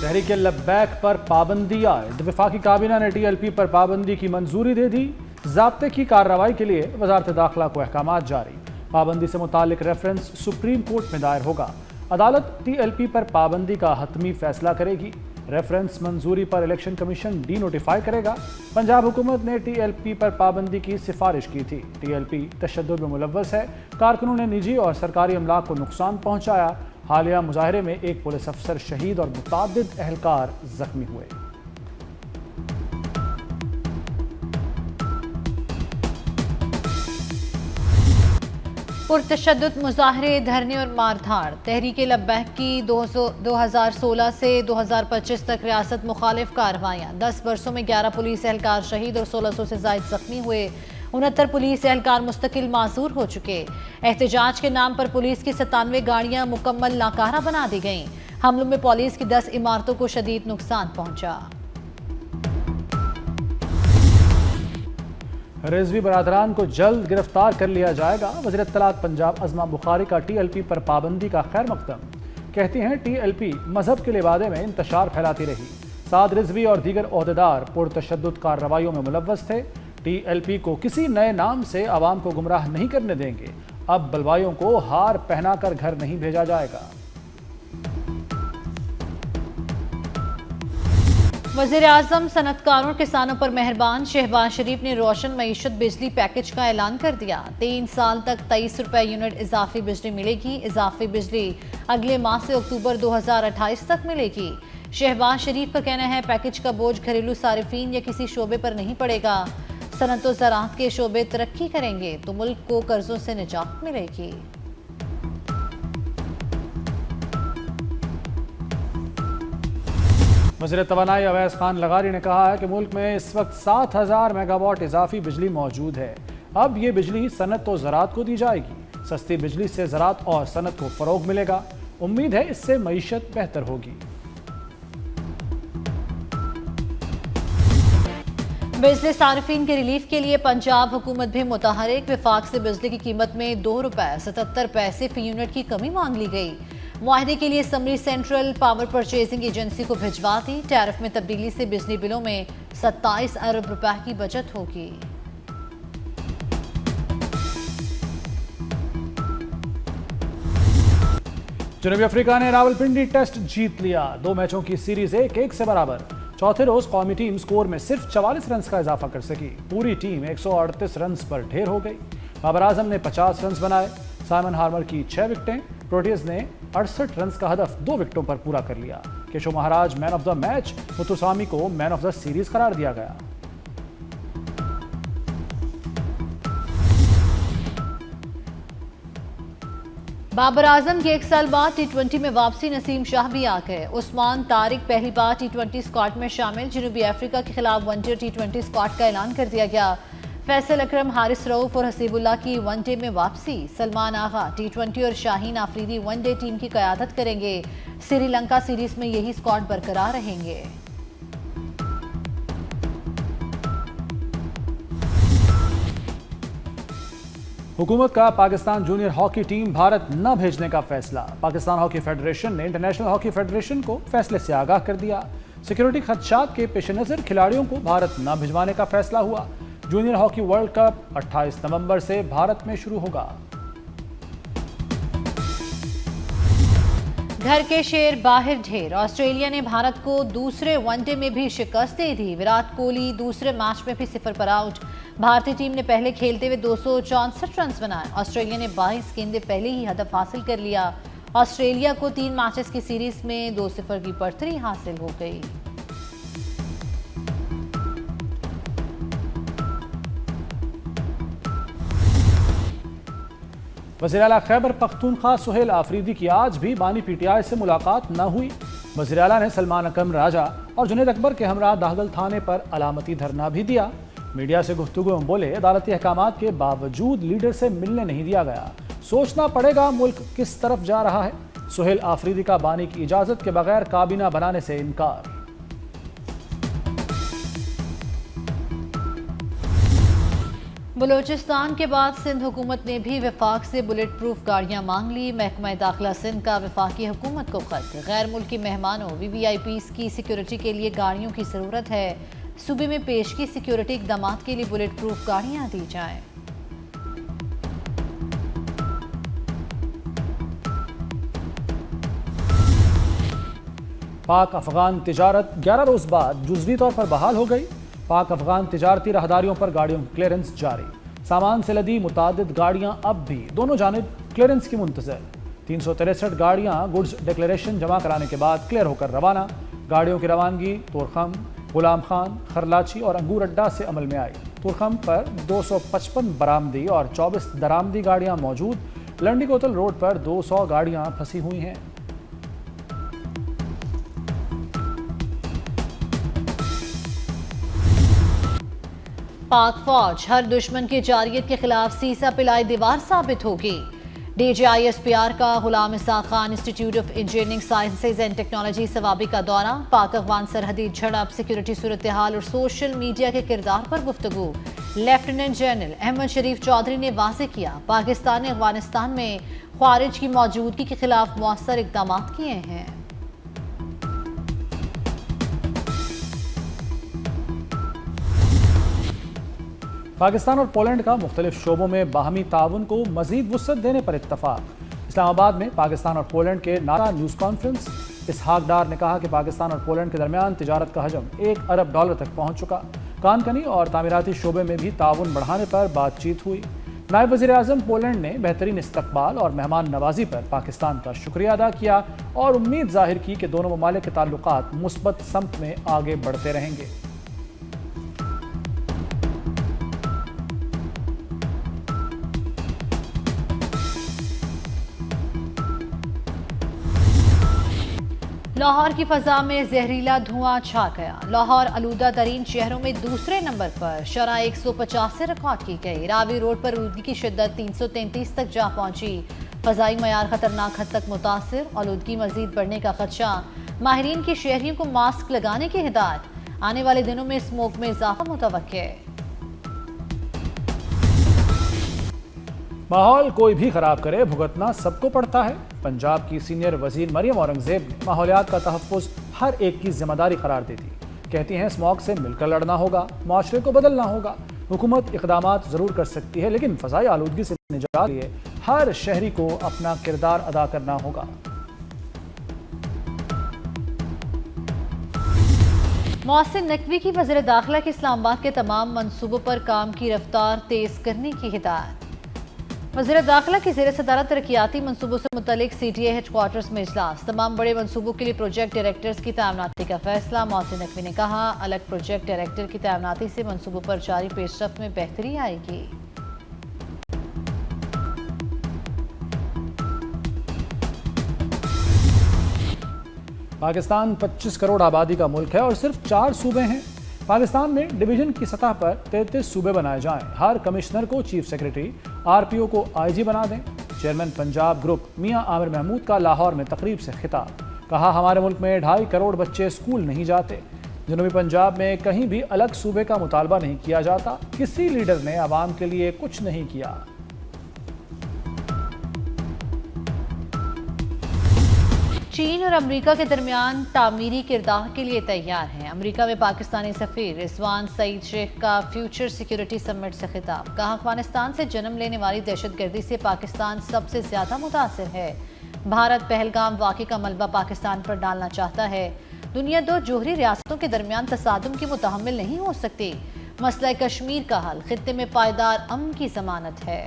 तहरीक लब्बैक पर पाबंदी आयद। वफाकी काबीना ने TLP पर पाबंदी की मंजूरी दे दी। ज़ाब्ते की कार्रवाई के लिए वजारत दाखिला को अहकामात जारी। पाबंदी से मुतालिक रेफरेंस सुप्रीम कोर्ट में दायर होगा। अदालत TLP पर पाबंदी का हतमी फैसला करेगी। रेफरेंस मंजूरी पर इलेक्शन कमीशन नोटिफाई करेगा। पंजाब हुकूमत ने TLP पर पाबंदी की सिफारिश की थी। TLP तशद्दुद में मुलव्वस है। कारकुनों ने निजी और सरकारी अमलाक को नुकसान पहुंचाया। हालिया मुजाहरे में एक पुलिस अफसर शहीद और मुतादिद अहलकार जख्मी हुए। पुरतशद्दुद मुजाहरे, धरने और मारधाड़। तहरीक लब्बैक की 2016 से 2025 तक रियासत मुखालिफ कार्रवाइयाँ। 10 वर्षों में 11 पुलिस एहलकार शहीद और 1600 से जायद जख्मी हुए। 69 पुलिस एहलकार मुस्तकिल मासूर हो चुके। एहतजाज के नाम पर पुलिस की 97 गाड़ियां मुकम्मल नाकारा बना दी गईं। हमलों में पुलिस की 10 इमारतों को शदीद नुकसान पहुंचा। रिजवी बरादरान को जल्द गिरफ्तार कर लिया जाएगा। वज़ीर इत्तलात पंजाब अज़मा बुखारी का TLP पर पाबंदी का खैर मकदम। कहती हैं TLP मजहब के लिबादे में इंतशार फैलाती रही। साद रिजवी और दीगर ओहदेदार पुरतशद्दुद कार्रवाइयों में मुलव्वस थे। TLP को किसी नए नाम से आवाम को गुमराह नहीं करने देंगे। अब बलवाइयों को हार पहनाकर घर नहीं भेजा जाएगा। वज़ीर आज़म सनतकारों किसानों पर मेहरबान। शहबाज शरीफ ने रोशन मईशत बिजली पैकेज का ऐलान कर दिया। 3 साल तक 23 रुपए यूनिट इजाफी बिजली मिलेगी। इजाफी बिजली अगले माह से अक्टूबर 2028 तक मिलेगी। शहबाज शरीफ का कहना है पैकेज का बोझ घरेलू सारिफीन या किसी शोबे पर नहीं पड़ेगा। सनत और ज़राअत के शोबे तरक्की करेंगे तो मुल्क को कर्जों से निजात मिलेगी। वज़ीर तवानाई अवैस खान लगारी ने कहा है कि मुल्क में इस वक्त 7000 मेगावाट इजाफी बिजली मौजूद है। अब ये बिजली सनत और ज़राअत को दी जाएगी। सस्ती बिजली से ज़राअत और सनत को फ़रोग मिलेगा। उम्मीद है इससे मईशत बेहतर होगी। बिजली सारिफीन के रिलीफ के लिए पंजाब हुकूमत भी मुतहरिक। विफाक से बिजली की कीमत में 2 रुपए 77 पैसे फी यूनिट की कमी मांग ली गई। मुआहदे के लिए summary central power purchasing agency को भिजवा दी। टैरिफ में तब्दीली से बिजली बिलों में 27 अरब रुपए की बचत होगी। जनूबी अफ्रीका ने रावलपिंडी टेस्ट जीत लिया। 2 मैचों की सीरीज 1-1 से बराबर। चौथे रोज कौमी टीम स्कोर में सिर्फ 44 रन का इजाफा कर सकी। पूरी टीम 138 रन पर ढेर हो गई। बाबर आजम ने 50 रन बनाए। साइमन हार्मर की 6 विकेटें। प्रोटियज ने 68 रन का हदफ 2 विकेटों पर पूरा कर लिया। Keshav Maharaj man of the match. Muthusamy को मैन ऑफ द सीरीज करार दिया गया। बाबर आजम के 1 साल बाद T20 में वापसी। नसीम शाह भी आ गए। उस्मान तारिक पहली बार T20 स्क्वाड में शामिल। जनूबी अफ्रीका के खिलाफ वनडे T20 स्क्वाड का ऐलान कर दिया गया। फैसल अकरम, हारिस रऊफ और हसीबुल्लाह की वनडे में वापसी। सलमान आगा T20 और शाहीन आफरीदी वनडे टीम की क़यादत करेंगे। श्रीलंका सीरीज में यही स्क्वाड बरकरार रहेंगे। हुकूमत का Pakistan junior hockey team Bharat न भेजने का फैसला। पाकिस्तान हॉकी फेडरेशन ने इंटरनेशनल हॉकी फेडरेशन को फैसले से आगाह कर दिया। सिक्योरिटी खदशात के पेश नज़र खिलाड़ियों को भारत न भिजवाने का फैसला हुआ। जूनियर हॉकी वर्ल्ड कप 28 नवंबर से भारत में शुरू होगा। घर के शेर बाहर ढेर। ऑस्ट्रेलिया ने भारत को दूसरे वनडे में भी शिकस्त दे दी। विराट कोहली दूसरे मैच में भी 0 पर आउट। भारतीय टीम ने पहले खेलते हुए 264 रन बनाए। ऑस्ट्रेलिया ने 22 गेंदें पहले ही हदफ हासिल कर लिया। ऑस्ट्रेलिया को 3 मैचेस की सीरीज में 2-0 की बढ़तरी हासिल हो गई। वज़ीर आला खैबर पख्तूनख्वा सुहेल आफरीदी की आज भी बानी PTI से मुलाकात न हुई। वज़ीर आला ने सलमान अकरम राजा और जुनैद अकबर के हमरा दाहगल थाने पर अलामती धरना भी दिया। मीडिया से गुफ्तगू में बोले, अदालती अहकामात के बावजूद लीडर से मिलने नहीं दिया गया। सोचना पड़ेगा मुल्क किस तरफ जा रहा है। सुहेल आफरीदी का बानी की इजाज़त के बगैर काबीना बनाने से इनकार। बलूचिस्तान के बाद सिंध हुकूमत ने भी वफाक से बुलेट प्रूफ गाड़ियां मांग ली। महकमा दाखिला सिंध का वफाकी हुकूमत को खत। गैर मुल्की मेहमानों VVIPs की सिक्योरिटी के लिए गाड़ियों की ज़रूरत है। सूबे में पेशगी सिक्योरिटी इकदाम के लिए बुलेट प्रूफ गाड़ियां दी जाएं। पाक अफगान तिजारत 11 रोज बाद जुज़वी तौर पर बहाल हो गई। पाक अफगान तिजारती राहदारियों पर गाड़ियों की क्लियरेंस जारी। सामान से लदी मुतादिद गाड़ियां अब भी दोनों जानिब क्लियरेंस की मुंतज़र। 363 गाड़ियां गुड्स डिक्लेरेशन जमा कराने के बाद क्लियर होकर रवाना। गाड़ियों की रवानगी तोरखम, गुलाम खान, खरलाची और अंगूर अड्डा से अमल में आई। तोरखम पर 255 बरामदी और 24 दरामदी गाड़ियां मौजूद। लंडी कोतल रोड पर 200 गाड़ियां फंसी हुई हैं। पाक फौज हर दुश्मन की जारियत के खिलाफ सीसा पिलाई दीवार साबित होगी। DGISPR का Ghulam Ishaq Khan institute of engineering sciences and technology Swabi का दौरा। पाक अफगान सरहदी झड़प, सिक्योरिटी सूरत हाल और सोशल मीडिया के किरदार पर गुफ्तगू। लेफ्टिनेंट जनरल अहमद शरीफ चौधरी ने वाज़ेह किया, पाकिस्तान ने अफगानिस्तान में ख्वारिज की मौजूदगी के खिलाफ मौसर इकदाम किए हैं। पाकिस्तान और पोलैंड का मुख्तलिफ शोबों में बाहमी ताउन को मजीद वुसअत देने पर इत्तफाक। इस्लामाबाद में पाकिस्तान और पोलैंड के नारा न्यूज़ कॉन्फ्रेंस। इसहाक डार ने कहा कि पाकिस्तान और पोलैंड के दरमियान तिजारत का हजम $1 अरब तक पहुँच चुका। कानकनी और तामीराती शोबे में भी ताउन बढ़ाने पर बातचीत हुई। नायब वज़ीर आज़म पोलैंड ने बेहतरीन इस्तकबाल और मेहमान नवाजी पर पाकिस्तान का शुक्रिया अदा किया और उम्मीद जाहिर की कि दोनों ममालिक के ताल्लुकात मुस्बत समत में आगे बढ़ते रहेंगे। लाहौर की फजा में जहरीला धुआं छा गया। लाहौर आलूदा तरीन शहरों में दूसरे नंबर पर। शरह 150 से रिकॉर्ड की गई। रावी रोड पर आलूदगी की शिद्दत 333 तक जा पहुंची। फजाई मयार खतरनाक हद तक मुतासिर। आलूदगी मजीद बढ़ने का खदशा। माहिरीन की शहरियों को मास्क लगाने की हिदायत। आने वाले दिनों में स्मोक में इजाफा मुतवक्के। माहौल कोई भी खराब करे भुगतना सबको पड़ता है। पंजाब की सीनियर वजीर मरियम औरंगजेब ने माहौलियात का तहफ़्फ़ुज़ हर एक की जिम्मेदारी करार दे दी। कहती हैं स्मॉग से मिलकर लड़ना होगा, माशरे को बदलना होगा। हुकूमत इक़दामात ज़रूर कर सकती है लेकिन फ़ज़ाई आलूदगी से निजात के लिए हर शहरी को अपना किरदार अदा करना होगा। मोहसिन नकवी की वज़ीर दाखिला के इस्लामाबाद के तमाम मनसूबों पर काम की रफ्तार तेज़ करने की हिदायत। वज़ीर दाखिला की ज़ेर सदारत तरक्याती मनसूबों से मुतल्लिक CTA हेडक्वार्टर्स में इजलास। तमाम बड़े मनसूबों के लिए प्रोजेक्ट डायरेक्टर्स की तैनाती का फैसला। मोहसिन नकवी ने कहा, अलग प्रोजेक्ट डायरेक्टर की तैनाती से मनसूबों पर जारी पेशरफ्त में बेहतरी आएगी। पाकिस्तान 25 करोड़ आबादी का मुल्क है और सिर्फ 4 सूबे हैं। पाकिस्तान में डिवीजन की सतह पर 33 सूबे बनाए जाएं। हर कमिश्नर को चीफ सेक्रेटरी, RPO को IG बना दें। चेयरमैन पंजाब ग्रुप मियां आमिर महमूद का लाहौर में तकरीब से खिताब। कहा, हमारे मुल्क में 2.5 करोड़ बच्चे स्कूल नहीं जाते। जनूबी पंजाब में कहीं भी अलग सूबे का मुतालबा नहीं किया जाता। किसी लीडर ने आवाम के लिए कुछ नहीं किया। चीन और अमेरिका के दरमियान तामीरी किरदार के लिए तैयार हैं। अमेरिका में पाकिस्तानी सफीर रिजवान सईद शेख का फ्यूचर सिक्योरिटी समिट से खिताब। कहा, अफगानिस्तान से जन्म लेने वाली दहशतगर्दी से पाकिस्तान सबसे ज्यादा मुतासिर है। भारत पहलगाम वाक़े का मलबा पाकिस्तान पर डालना चाहता है। दुनिया दो जोहरी रियासतों के दरमियान तसादुम की मुतहम्मिल नहीं हो सकती। मसला कश्मीर का हल खित्ते में पायदार अमन की जमानत है।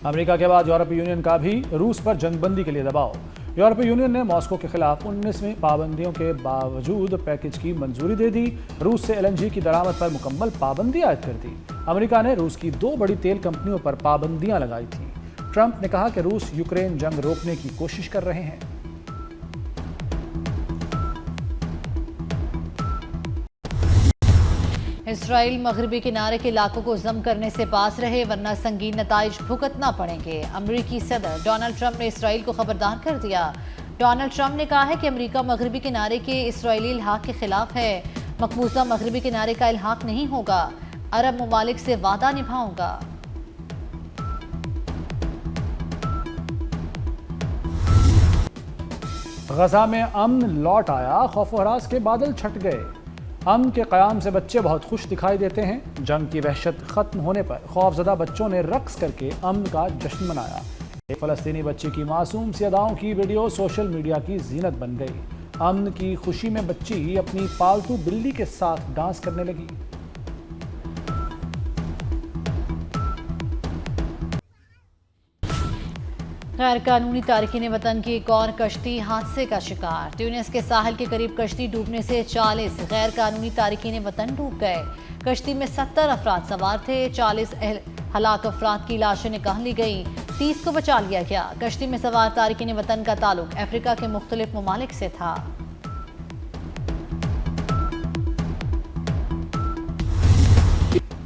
अमेरिका के बाद यूरोपीय यूनियन का भी रूस पर जंगबंदी के लिए दबाव। यूरोपीय यूनियन ने मॉस्को के खिलाफ 19वीं पाबंदियों के बावजूद पैकेज की मंजूरी दे दी। रूस से LNG की दरामद पर मुकम्मल पाबंदी आयद कर दी। अमेरिका ने रूस की 2 बड़ी तेल कंपनियों पर पाबंदियां लगाई थीं। ट्रंप ने कहा कि रूस यूक्रेन जंग रोकने की कोशिश कर रहे हैं। इसराइल मगरबी किनारे के इलाकों को जम करने से पास रहे वरना संगीन नताइज भुगतना पड़ेंगे। अमेरिकी सदर डोनाल्ड ट्रंप ने इसराइल को खबरदार कर दिया। डोनाल्ड ट्रंप ने कहा है कि अमेरिका मगरबी किनारे के इसराइली इल्हाक के खिलाफ है। मकबूजा मगरबी किनारे का इल्हाक नहीं होगा, अरब ममालिक से वादा निभाऊंगा। गजा में अमन लौट आया, खौफ हरास के बादल छट गए। अमन के क़याम से बच्चे बहुत खुश दिखाई देते हैं। जंग की वहशत खत्म होने पर खौफजदा बच्चों ने रक्स करके अमन का जश्न मनाया। एक फ़लस्तीनी बच्ची की मासूम सी अदाओं की वीडियो सोशल मीडिया की जीनत बन गई। अमन की खुशी में बच्ची अपनी पालतू बिल्ली के साथ डांस करने लगी। गैर कानूनी तारकीन वतन की एक और कश्ती हादसे का शिकार। ट्यूनिस के साहिल के करीब कश्ती डूबने से 40 गैर कानूनी तारकीन वतन डूब गए। कश्ती में 70 अफराद सवार थे। 40 हलाक अफराद की लाशें निकाल ली गई, 30 को बचा लिया गया। कश्ती में सवार तारकीन वतन का ताल्लुक अफ्रीका के मुख्तलिफ ममालिक से था।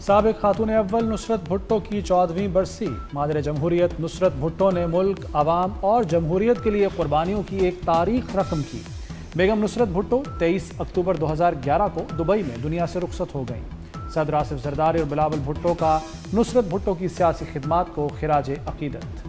साबिक खातून अव्वल नुसरत भुट्टो की 14वीं बरसी। मादर जमहूरियत नुसरत भुट्टो ने मुल्क, अवाम और जमहूरियत के लिए कुर्बानियों की एक तारीख रकम की। बेगम नुसरत भुट्टो 23 अक्टूबर 2011 को दुबई में दुनिया से रुखसत हो गईं। सदर आसिफ जरदारी और बिलावल भुट्टो का नुसरत भुट्टो की सियासी खिदमात को खिराज अकीदत।